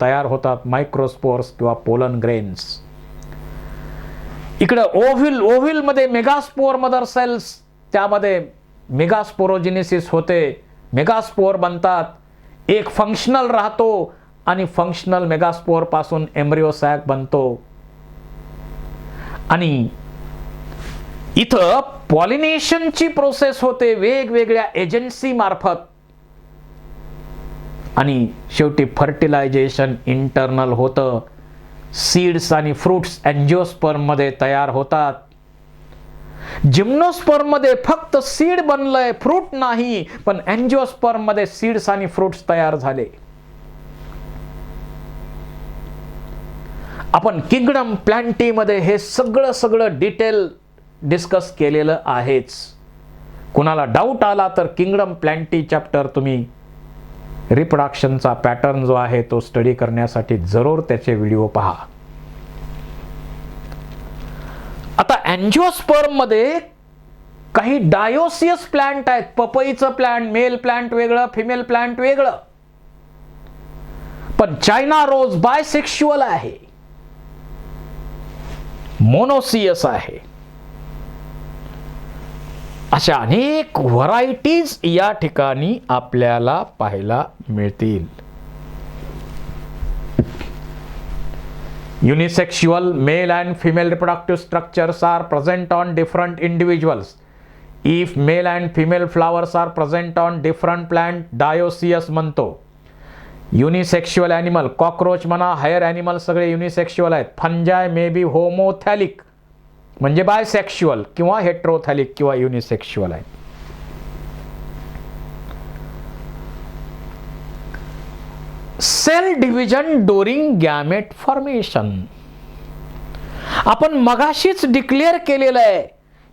तयार होतात मायक्रोस्पोर्स किंवा पोलन ग्रेन्स. इकडे ओव्हिल मध्ये मेगास्पोर मदर सेल्स, त्यामध्ये मेगास्पोरोजेनेसिस होते, मेगास्पोर बनतात, एक फंक्शनल राहतो आणि फंक्शनल मेगास्पोर पासून एम्ब्रिओ सॅक बनतो. आणि इथं पॉलिनेशनची प्रोसेस होते वेगवेगळ्या एजन्सी मार्फत. आणि शेवटी फर्टिलायझेशन इंटरनल होतं. सीड्स आणि फ्रूट्स अँजिओस्पर्म मध्ये तयार होतात. जिम्नोस्पर्म मध्ये फक्त सीड बनलंय, फ्रूट नाही, पण अँजिओस्पर्म मध्ये सीड्स आणि फ्रूट्स तयार झाले. आपण किंगडम प्लॅन्टी मध्ये हे सगळं डिटेल डिस्कस केलेलं आहेच. कुणाला डाऊट आला तर किंगडम प्लॅन्टी चॅप्टर तुम्ही रिप्रोडक्शनचा पॅटर्न जो आहे तो स्टडी करण्यासाठी जरूर त्याचे व्हिडिओ पहा. आता अँजिओस्पर्म मध्ये काही डायोसियस प्लांट आहेत. पपईचं प्लांट, मेल प्लांट वेगळं, फिमेल प्लांट वेगळं. पण चायना रोज बायसेक्शुअल आहे, मोनोसियस आहे. अशा अनेक व्हरायटीज या ठिकाणी आपल्याला पाहायला मिळतील. Unisexual male and female reproductive structures are present on different individuals. If male and female flowers are present on different plant, dioecious म्हणतो. युनिसेक्शुअल ॲनिमल, कॉकरोच म्हणा, हायर ॲनिमल सगळे युनिसेक्शुअल आहेत. फंजाय मे बी होमोथॅलिक म्हणजे बायसेक्शुअल किंवा हेट्रोथॅलिक किंवा युनिसेक्शुअल आहे. Cell division during gamete formation. आपण मगाशीच डिक्लेअर केलेलं आहे,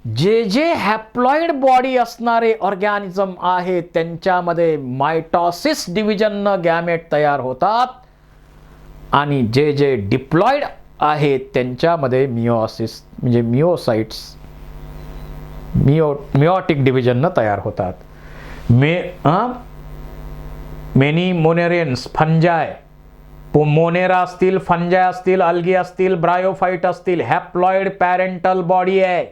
जे हॅप्लॉइड बॉडी असणारे ऑर्गॅनिझम आहेत त्यांच्यामध्ये मायटॉसिस डिव्हिजननं गॅमेट तयार होतात आणि जे डिप्लॉइड आहेत त्यांच्यामध्ये मिओसिस म्हणजे मिओसाइट्स मिओटिक डिव्हिजननं तयार होतात. मेनी मोनेरियन्स, फंजाय, मोनेरा असतील, फंजाय असतील, अल्गी असतील, ब्रायोफाइट असतील, हॅप्लॉइड पॅरेंटल बॉडी आहे.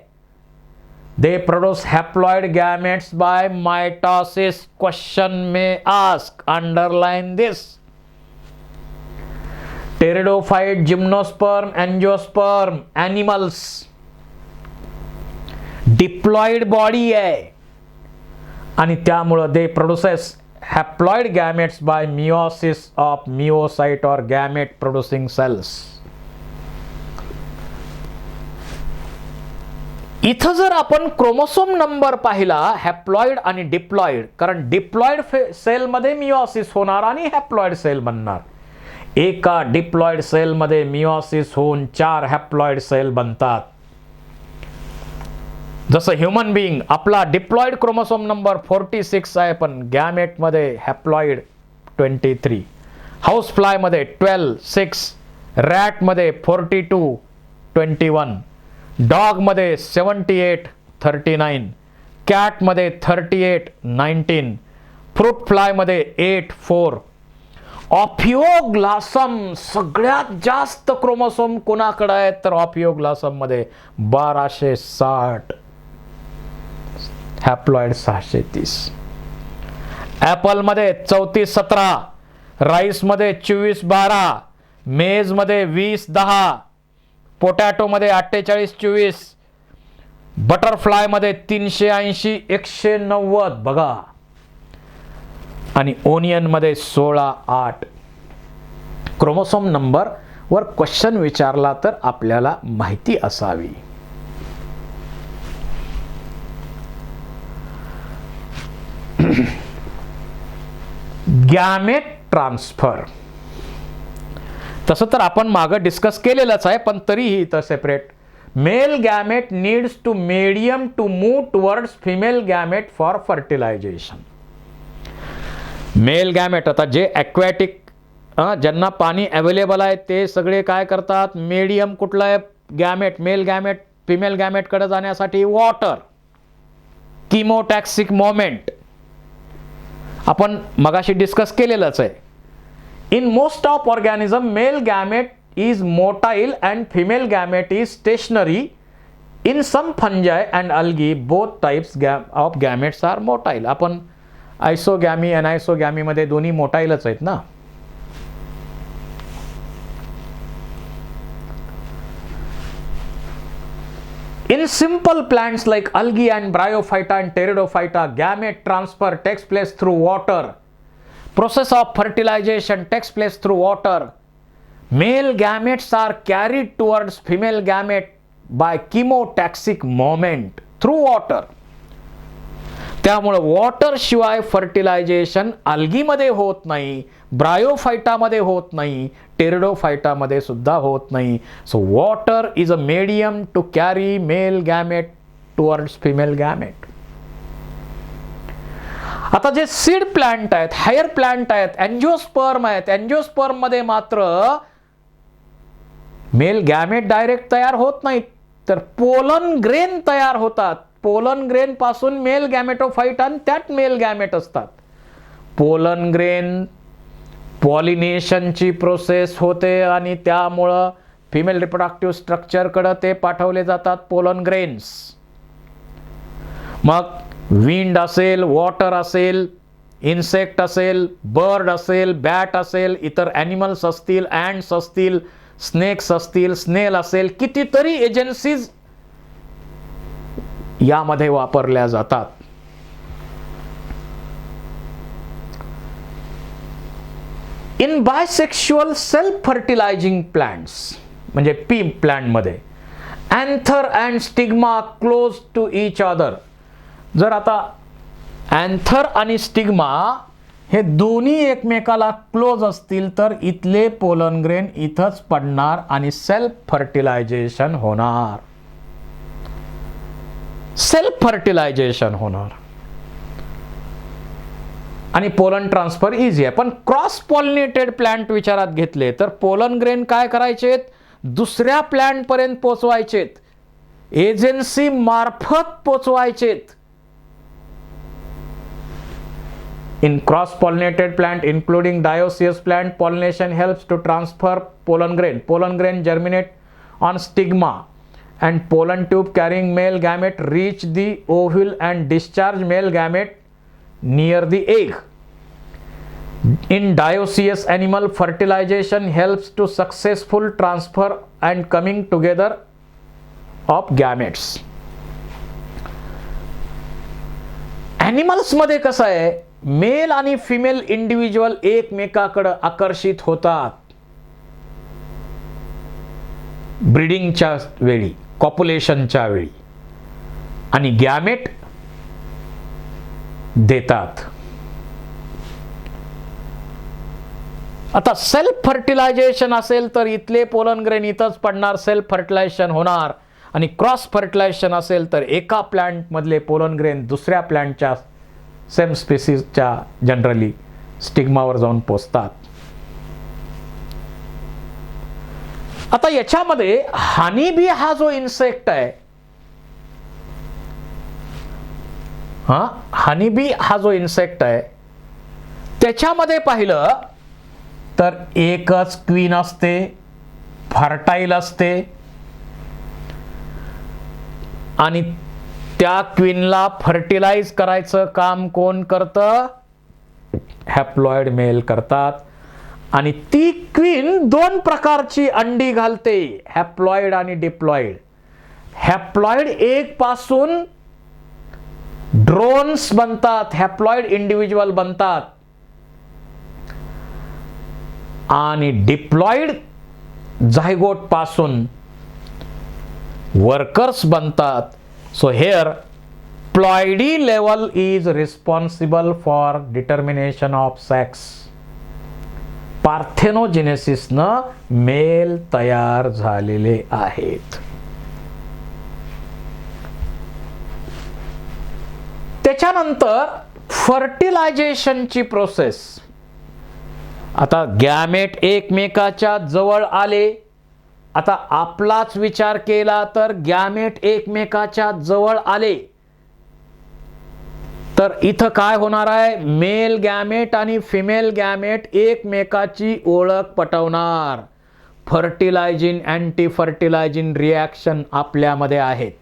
They produce haploid gametes by mitosis. Question may ask, underline this. Pteridophyte, gymnosperm, angiosperm animals diploid body आहे आणि त्यामुळे they produces haploid gametes by meiosis of meiocyte or gamete producing cells. इथं जर आपण chromosome number पाहिला haploid आणि diploid, कारण diploid sale मध्ये मिओसिस होणार आणि हॅप्लॉइड सेल बनणार. एका डिप्लॉइड सेल मध्ये मिओसिस होऊन 4 हॅप्लॉइड सेल बनतात. जसं ह्युमन बीइंग आपला डिप्लॉइड क्रोमोसोम नंबर 46 आहे, पण गॅमेट मध्ये हॅप्लॉइड 23, हाऊस फ्लाय मध्ये 12, 6, रॅट मध्ये 42, 21, डॉग मध्ये 78, 39, कॅट मध्ये 38, 19, फ्रूट फ्लाय मध्ये 8, 4. ऑफिओग्लासम सगळ्यात जास्त क्रोमोसोम कोणाकडे आहेत तर ऑफिओग्लासम मध्ये 1260, हॅप्लॉइड 630. ऍपल मध्ये 34-17, राईस मध्ये 24-12, मेज मध्ये 20-10, पोटॅटो मध्ये 48-24, बटरफ्लाय मध्ये 380-190 बघा, आणि ओनियन मध्ये 16-8. क्रोमोसोम नंबर वर क्वेश्चन विचारला तर आपल्याला माहिती असावी. गॅमेट ट्रान्सफर तसं तर आपण मागे डिस्कस केलेलंच आहे, पण तरीही इथं separate. Male gamete needs to medium to move towards female gamete for fertilisation. Male gamete आता जे ॲक्वॅटिक ज्यांना पाणी अवेलेबल आहे ते सगळे काय करतात, मीडियम कुठलं आहे गॅमेट, मेल गॅमेट फिमेल गॅमेटकडे जाण्यासाठी वॉटर, किमोटॅक्सिक मोमेंट आपण मगाशी डिस्कस केलेलंच आहे. In most of organism, male gamete is motile and female gamete is stationary. In some fungi and algae, both types of gametes are motile. आपण आयसोगॅमी अनायसोगॅमी मध्ये दोन्ही मोटाईलच आहेत ना. In simple plants like algae and bryophyta and pteridophyta, gamete transfer takes place through water. Process of fertilization takes place through water. Male gametes are carried towards female gamete by chemotaxic movement through water. त्यामुळे water शिवाय fertilisation अल्गीमध्ये होत नाही, ब्रायोफायटामध्ये होत नाही, टेरिडोफायटामध्ये सुद्धा होत नाही. So water is a medium to carry male gamete towards female gamete. आता जे सीड प्लांट आहेत, हायर प्लांट आहेत, एंजिओस्पर्म आहेत, एंजिओस्पर्म मध्ये मात्र मेल गॅमेट डायरेक्ट तयार होत नाहीत, तर पोलन ग्रेन तयार होतात. पोलन ग्रेन पासून मेल गॅमेटोफाइट आणि त्यात मेल गॅमेट असतात. पोलन ग्रेन पॉलिनेशनची प्रोसेस होते आणि त्यामुळं फिमेल रिप्रोडक्टिव्ह स्ट्रक्चरकडे ते पाठवले जातात पोलन ग्रेन्स. मग विंड असेल, वॉटर असेल, इन्सेक्ट असेल, बर्ड असेल, बॅट असेल, इतर ॲनिमल्स असतील, अँड्स असतील, स्नेक्स असतील, स्नेल असेल, कितीतरी एजन्सीज यामध्ये वापरल्या जातात. In bisexual self fertilising plants म्हणजे पी प्लांट मध्ये anther and stigma close to each other. जर आता अँथर आणि स्टिग्मा हे दोन्ही एकमेकाला क्लोज असतील तर इथले पोलन ग्रेन इथंच पडणार आणि सेल्फ फर्टिलायझेशन होणार. सेल्फ फर्टिलायझेशन होणार आणि पोलन ट्रान्सफर इझी आहे. पण क्रॉस पॉलिनेटेड प्लांट विचारात घेतले तर पोलन ग्रेन काय करायचेत, दुसऱ्या प्लांट पर्यंत पोचवायचेत, एजन्सी मार्फत पोचवायचेत. In cross-pollinated plant, including dioecious plant, pollination helps to transfer pollen grain. Pollen grain germinate on stigma, and pollen tube carrying male gamete reach the ovule and discharge male gamete near the egg. In dioecious animal, fertilization helps to successful transfer and coming together of gametes. Animals मध्ये कसं आहे, mail आणि female individual एकमेकाकडे आकर्षित होतात ब्रीडिंगच्या वेळी, कॉप्युलेशनच्या वेळी, आणि gamete देतात. आता सेल्फ फर्टिलायझेशन असेल तर इथले पोलन ग्रेन इथंच पडणार, सेल्फ फर्टिलायझेशन होणार. आणि क्रॉस फर्टिलायझेशन असेल तर एका प्लांट मधले पोलन ग्रेन दुसऱ्या प्लांटच्या सेम स्पेसिसच्या जनरली स्टिग्मावर जाऊन पोचतात. आता याच्यामध्ये हनीबी हा जो इन्सेक्ट आहे, हनीबी हा जो इन्सेक्ट आहे त्याच्यामध्ये पाहिलं तर एकच क्वीन असते, फर्टाईल असते, आणि त्या क्वीनला फर्टिलाइज करायचं काम कोण करतं, हॅप्लॉइड मेल करतात. आणि ती क्वीन दोन प्रकारची अंडी घालते, हॅप्लॉइड आणि डिप्लॉइड. हॅप्लॉइड एग पासून ड्रोन्स बनतात, हॅप्लॉइड इंडिव्हिज्युअल बनतात, आणि डिप्लॉइड झायगोट पासून वर्कर्स बनतात. So here ploidy level is responsible for determination of sex. Parthenogenesis न मेल तयार झालेले आहेत. त्याच्यानंतर फर्टिलायझेशनची प्रोसेस. आता गॅमेट एकमेकाच्या जवळ आले, आता आपलाच विचार केला तर गॅमेट एकमेकाच्या जवळ आले तर इथं काय होणार आहे, मेल गॅमेट आणि फिमेल गॅमेट एकमेकाची ओळख पटवणार. फर्टिलायझिंग अँटी फर्टिलायझिंग रिॲक्शन आपल्यामध्ये आहेत.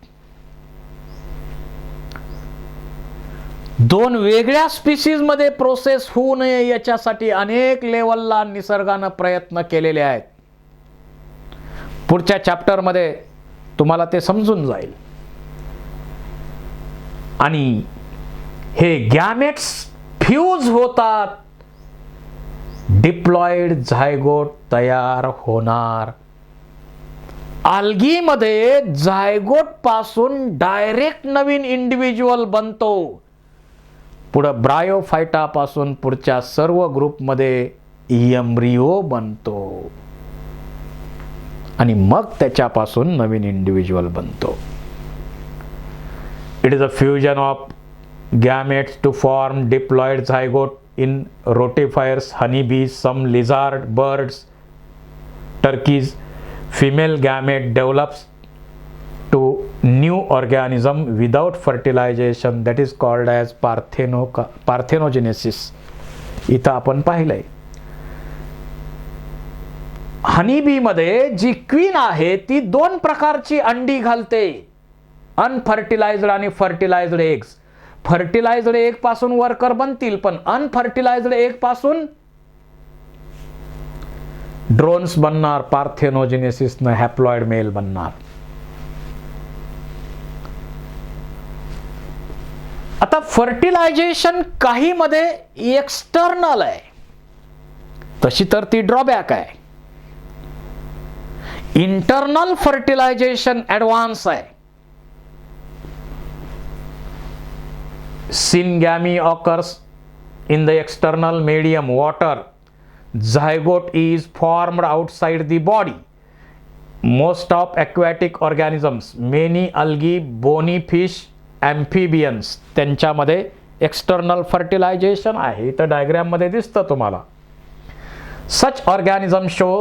दोन वेगळ्या स्पीसीज मध्ये प्रोसेस होऊ नये याच्यासाठी अनेक लेवलला निसर्गानं प्रयत्न केलेले आहेत. पुढच्या चॅप्टर मध्ये तुम्हाला ते समजून जाईल. आणि हे गॅमेट्स फ्यूज होतात, डिप्लॉइड झायगोट तयार होणार. आल्गी मध्ये झायगोट पासून डायरेक्ट नवीन इंडिव्हिज्युअल बनतो. पुढं ब्रायोफायटा पासून पुढच्या सर्व ग्रुपमध्ये एम्ब्रियो बनतो आणि मग त्याच्यापासून नवीन इंडिव्हिज्युअल बनतो. It is a fusion of gametes to form diploid zygote in rotifers, honeybees, some lizard, birds, turkeys. Female gamete develops to new organism without fertilization, that is called as parthenogenesis. इथं आपण पाहिलंय. Honeybee मध्ये जी queen आहे ती दोन प्रकारची अंडी घालते, अनफर्टिलाइज्ड आणि फर्टिलाइज्ड एग्स. फर्टिलाइज्ड एग पासून वर्कर बनतील, पण अनफर्टिलाइज्ड एग पासून ड्रोन्स बनणार. पार्थेनोजेनेसिस न हॅप्लॉइड मेल बनणार. आता फर्टिलायझेशन काही मध्ये एक्सटर्नल आहे, तशी तर ती ड्रॉबॅक आहे. इंटरनल फर्टिलायझेशन ऍडव्हान्स आहे. Syngamy occurs in the external medium, water. Zygote is formed outside the body. Most of aquatic organisms, many algae, bony fish, amphibians, त्यांच्यामध्ये external fertilization आहे. इथं डायग्राम मध्ये दिसतं तुम्हाला. Such organisms show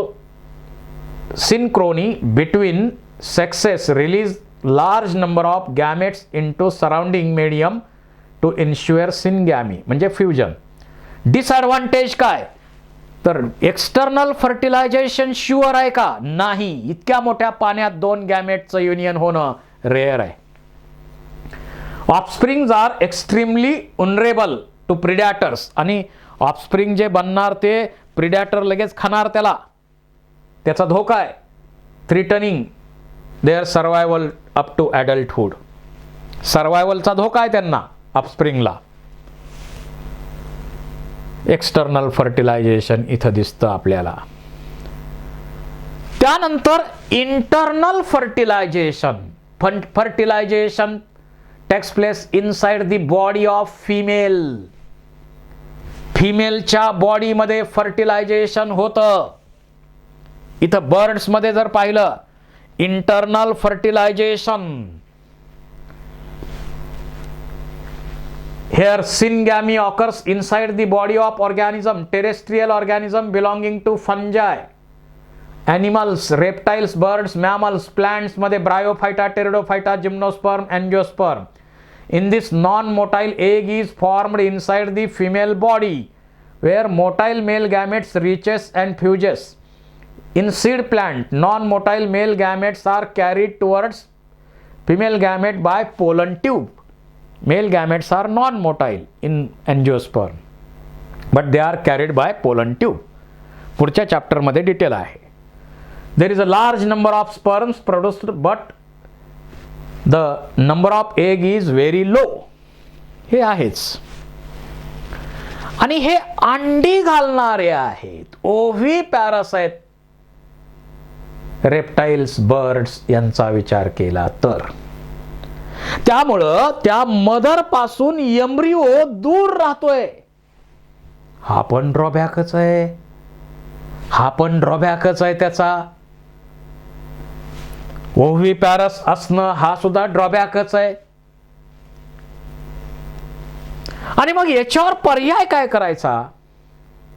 synchrony between sexes, release large number of gametes into surrounding medium to ensure syngamy म्हणजे fusion. Disadvantage काय, तर external fertilisation sure आहे का, नाही. इतक्या मोठ्या पाण्यात दोन गॅमेटचं युनियन होणं रेअर आहे. ऑफस्प्रिंग्स आर एक्स्ट्रीमली उनरेबल टू प्रिडॅटर्स, आणि ऑफस्प्रिंग जे बनणार ते प्रिडॅटर लगेच खाणार, त्याचा धोका आहे. थ्रीटनिंग देअर सर्वायवल अप टू ॲडल्टहुड. सर्वायवलचा धोका आहे त्यांना, ऑफस्प्रिंगला. एक्सटर्नल फर्टिलायझेशन इथं दिसतं आपल्याला. त्यानंतर internal fertilisation. Fertilisation takes place inside the body of female. फिमेलच्या बॉडीमध्ये फर्टिलायझेशन होतं. इथं बर्ड्स मध्ये जर पाहिलं, internal fertilisation. Here syngamy occurs inside the body of organism, terrestrial organism belonging to fungi, animals, reptiles, birds, mammals, plants मध्ये bryophyta, pteridophyta, gymnosperm, angiosperm. In this non-motile egg is formed inside the female body, where motile male gametes reaches and fuses. In seed plant, non-motile male gametes are carried towards female gamete by pollen tube. Male gametes are non-motile in angiosperm, but they are carried by pollen tube. पुढच्या chapter मध्ये detail आहे. There is a large number of sperms produced, but the number of egg is very low. हे आहेच. आणि हे अंडी घालणारे आहेत, ओव्ही पॅरासाइट, रेप्टाइल्स, बर्ड्स यांचा विचार केला तर. त्यामुळं त्या मदर पासून एम्ब्रियो दूर राहतोय. हा पण ड्रॉबॅकच आहे. त्याचा. ओव्ही पॅरस असणं हा सुद्धा ड्रॉबॅकच आहे. आणि मग याच्यावर पर्याय काय करायचा.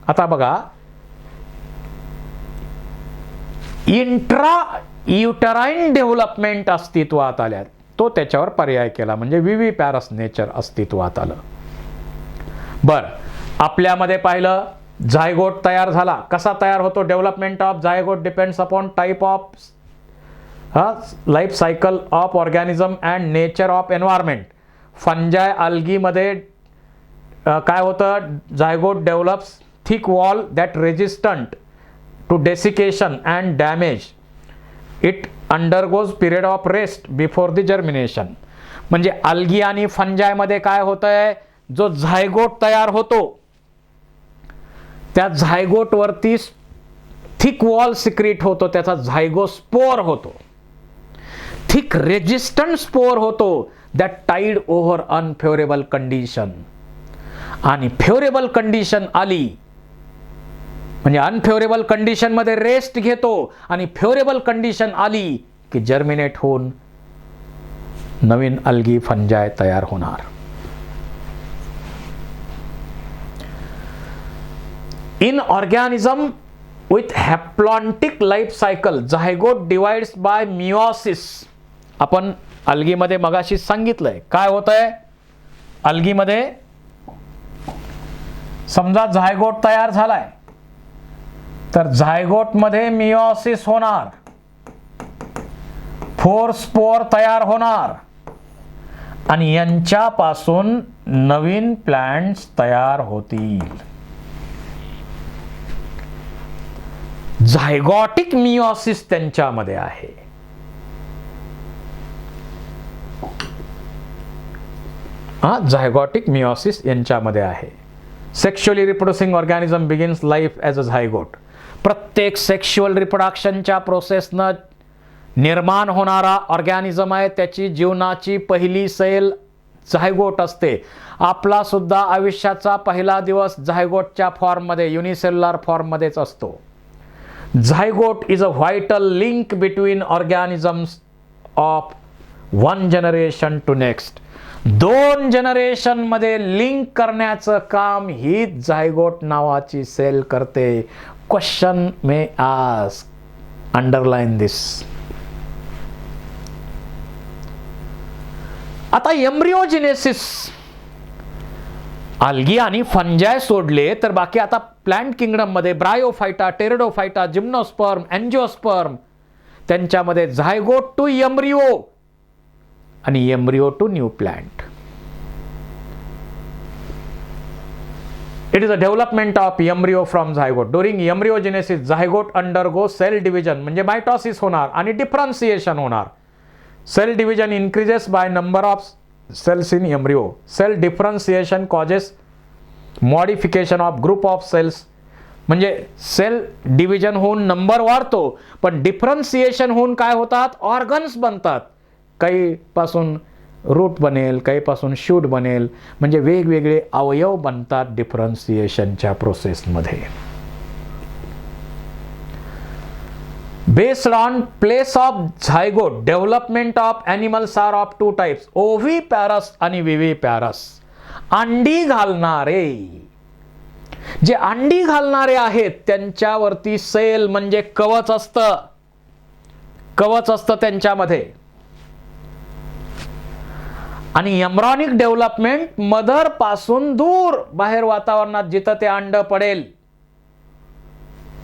आता बघा, इंट्रा युटराईन डेव्हलपमेंट अस्तित्वात आल्यात, तो त्याच्यावर पर्याय केला, म्हणजे विवी पॅरस नेचर अस्तित्वात आलं. बर, आपल्यामध्ये पाहिलं झायगोट तयार झाला. कसा तयार होतो? Development of zygote depends upon type of life cycle of organism and nature of environment. Fungi algae मध्ये काय होतं? Zygote develops thick wall that resistant to desiccation and damage. It undergoes period of rest before the germination. म्हणजे algae आणि फंजायमध्ये काय होतंय? जो zygote तयार होतो त्या झायगोट वरती थिक वॉल सिक्रीट होतो, त्याचा झायगोस्पोर होतो, थिक रेजिस्टंट स्पोर होतो that tide over unfavourable condition. आणि फेवरेबल कंडिशन आली म्हणजे अनफेवरेबल कंडिशन मध्ये रेस्ट घेतो आणि फेवरेबल कंडिशन आली की जर्मिनेट होऊन नवीन अल्गी फंजाय तयार होणार. In organism with haplontic life cycle, zygote divides by meiosis. आपण अल्गीमध्ये मगाशी सांगितलंय काय होतंय. अल्गीमध्ये समजा झायगोट तयार झालाय तर झायगोट मध्ये मिओसिस होणार, 4 स्पोर तयार होणार आणि यांच्यापासून नवीन प्लांट्स तयार होतील. झायगॉटिक मिओसिस त्यांच्यामध्ये आहे. झायगॉटिक मिओसिस यांच्यामध्ये आहे. Sexually reproducing organism begins life as a zygote. प्रत्येक सेक्शुअल रिप्रोडक्शनच्या प्रोसेसनं निर्माण होणारा ऑर्गॅनिझम आहे, त्याची जीवनाची पहिली सैल झायगोट असते. आपला सुद्धा आयुष्याचा पहिला दिवस झायगोटच्या फॉर्ममध्ये, युनिसेल्युलर फॉर्ममध्येच असतो. Zygote is a vital link between organisms of one generation to next. 2 generation मध्ये लिंक करण्याचं काम ही झायगोट नावाची सेल करते. Question may ask, underline this. आता एम्ब्रिओजेनेसिस, अल्गी आणि फंजाय सोडले तर बाकी आता प्लांट किंगडम मध्ये ब्रायोफायटा, टेरिडोफायटा, जिम्नोस्पर्म, एंजिओस्पर्म, त्यांच्यामध्ये झायगोट टू एम्ब्रिओ आणि embryo to new plant. It is a development of embryo from zygote. During embryogenesis zygote undergo cell division म्हणजे मायटॉसिस होणार आणि डिफरन्सिएशन होणार. Cell division increases by number of cells in embryo. Cell differentiation causes modification of group of cells. म्हणजे sale division होऊन number वाढतो, पण differentiation होऊन काय होतात? ऑर्गन्स बनतात. काही पासून रूट बनेल, काही पासून शूट बनेल, म्हणजे वेगवेगळे अवयव बनतात डिफरन्सिएशनच्या प्रोसेसमध्ये. Based on place of zygote, development of animals are of 2 types, oviparous आणि viviparous. अंडी घालणारे, जे अंडी घालणारे आहेत त्यांच्यावरती सेल म्हणजे कवच असतं, कवच असतं त्यांच्यामध्ये. आणि एम्ब्रॉनिक डेव्हलपमेंट मदर पासून दूर बाहेर वातावरणात जिथं ते अंड पडेल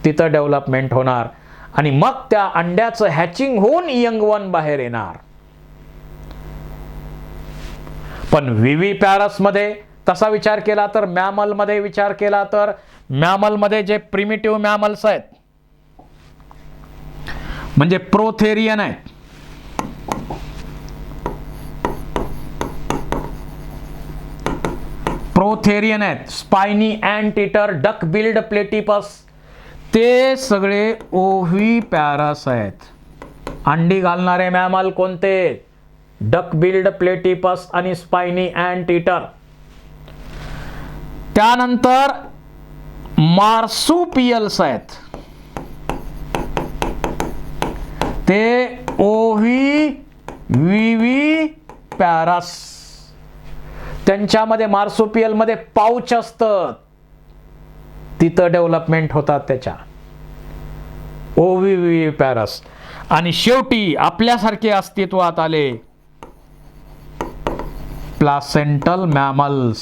तिथं डेव्हलपमेंट होणार आणि मग त्या अंड्याचं हॅचिंग होऊन यंग वन बाहेर येणार. पण विविपॅरस मध्ये तसा विचार केला तर, मॅमल मध्ये विचार केला तर, मॅमल मध्ये जे प्रिमिटिव्ह मॅमल्स आहेत म्हणजे प्रोथेरियन आहेत, प्रोथेरियन आहेत, स्पायनी अँटीटर, डक बिल्ड प्लेटिपस, ते सगळे ओव्हिपॅरस आहेत. अंडी घालणारे मॅमल कोणते? डक बिल्ड प्लेटिपस आणि स्पायनी अँटीटर. त्यानंतर मार्सुपियल्स आहेत, ते ओव्हिविविपॅरस. त्यांच्यामध्ये मार्सुपियल मध्ये पाउच असतं, तिथं डेव्हलपमेंट होतात त्याच्या, ओव्हिविविपॅरस. आणि शेवटी आपल्यासारखे अस्तित्वात आले प्लासेंटल मॅमल्स.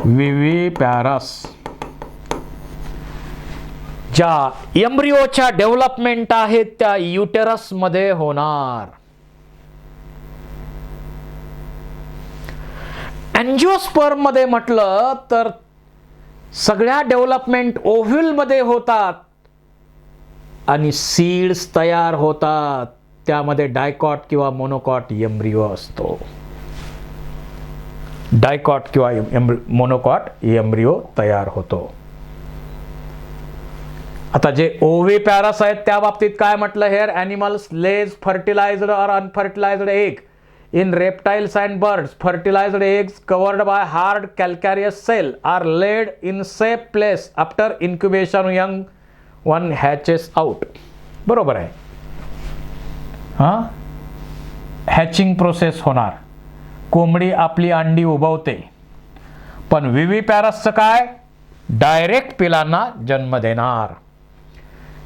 विव्हिपॅरस ज्या एम्ब्रिओच्या डेव्हलपमेंट आहेत त्या युटेरस मध्ये होणार. अँजिओस्पर्म मध्ये म्हटलं तर सगळ्या डेव्हलपमेंट ओव्ह्यूल मध्ये होतात आणि सीड्स तयार होतात. त्यामध्ये डायकॉट किंवा मोनोकॉट एम्ब्रिओ असतो. डायकॉट किंवा मोनोकॉट एम्ब्रिओ तयार होतो. आता जे ओव्हिपॅरस आहेत त्या बाबतीत काय म्हटलं, हेअर ॲनिमल्स लेज फर्टिलाइज्ड और unfertilised egg in reptiles and birds. Fertilised eggs covered by hard calcareous shell are laid in safe place after incubation young one hatches out. बरोबर आहे. हॅचिंग प्रोसेस होणार, कोंबडी आपली अंडी उबवते. पण विव्हिपॅरसचं काय, डायरेक्ट पिलांना जन्म देणार.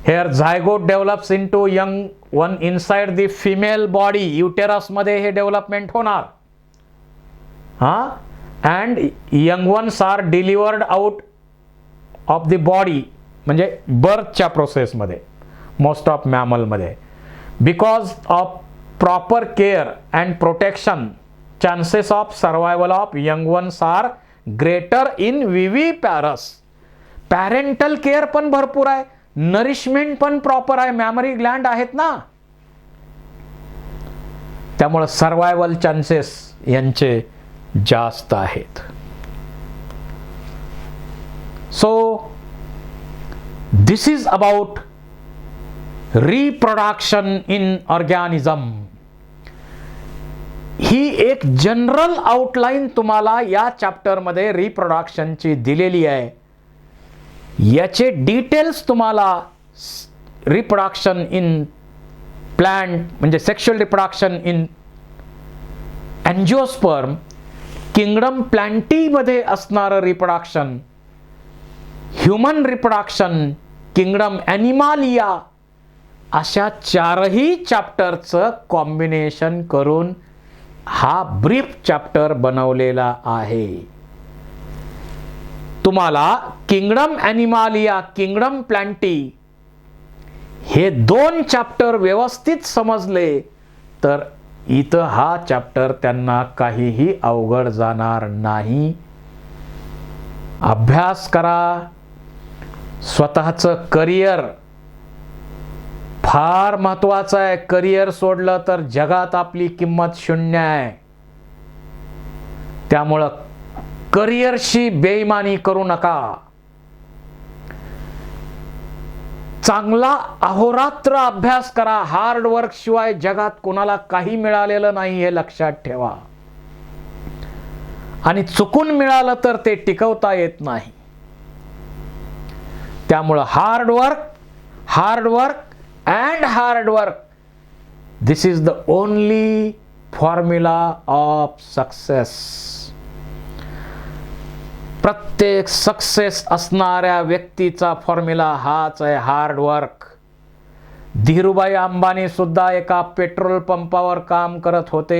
Here zygote develops into young one inside the female body. Uterus मध्ये हे डेव्हलपमेंट होणार. And young ones are delivered out of the body, म्हणजे बर्थच्या प्रोसेसमध्ये मोस्ट ऑफ मॅमलमध्ये. Because of proper care and protection chances of survival of young ones are greater in viviparous. Parental care पण भरपूर आहे, नरिशमेंट पण proper आहे, memory Gland आहेत ना, त्यामुळे सर्वायवल चान्सेस यांचे जास्त आहेत. So this is about reproduction in organism. ही एक जनरल आउटलाईन तुम्हाला या चॅप्टरमध्ये रिप्रोडक्शनची दिलेली आहे. याचे डिटेल्स तुम्हाला रिप्रोडक्शन इन प्लांट म्हणजे sexual reproduction in angiosperm, kingdom Plantae मध्ये असणारं रिप्रोडक्शन, ह्युमन रिप्रोडक्शन, किंगडम ॲनिमालिया, अशा चारही चॅप्टरचं कॉम्बिनेशन करून हा ब्रीफ चॅप्टर बनवलेला आहे. तुम्हाला किंगडम ॲनिमालिया, किंगडम प्लांटी हे दोन चॅप्टर व्यवस्थित समजले तर इथं हा चॅप्टर त्यांना काहीही अवघड जाणार नाही. अभ्यास करा. स्वतःचं करिअर फार महत्वाचं आहे. करिअर सोडलं तर जगात आपली किंमत शून्य आहे. त्यामुळं करिअरशी बेईमानी करू नका. चांगला अहोरात्र अभ्यास करा. हार्ड वर्क शिवाय जगात कोणाला काही मिळालेलं नाही हे लक्षात ठेवा. आणि चुकून मिळालं तर ते टिकवता येत नाही. त्यामुळं hard work and hard work, this is the only formula of success. प्रत्येक सक्सेस असणाऱ्या व्यक्तीचा फॉर्म्युला हाच आहे, हार्ड वर्क. धीरूभाई अंबानी सुद्धा एका पेट्रोल पंपावर काम करत होते.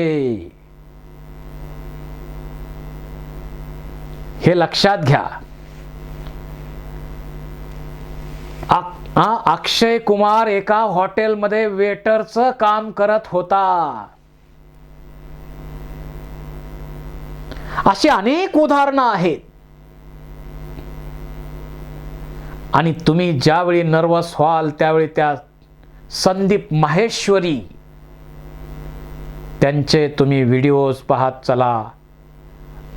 हे लक्षात घ्या. अक्षय कुमार एका हॉटेलमध्ये वेटरचं काम करत होता. अशी अनेक उदाहरणं आहेत. आणि तुम्ही ज्यावेळी नर्वस व्हाल त्यावेळी त्या संदीप माहेश्वरी त्यांचे तुम्ही व्हिडिओज पाहत चला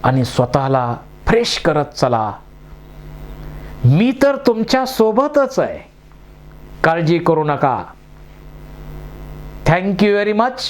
आणि स्वतःला फ्रेश करत चला. मी तर तुमच्या सोबतच आहे, काळजी करू नका. Thank you very much.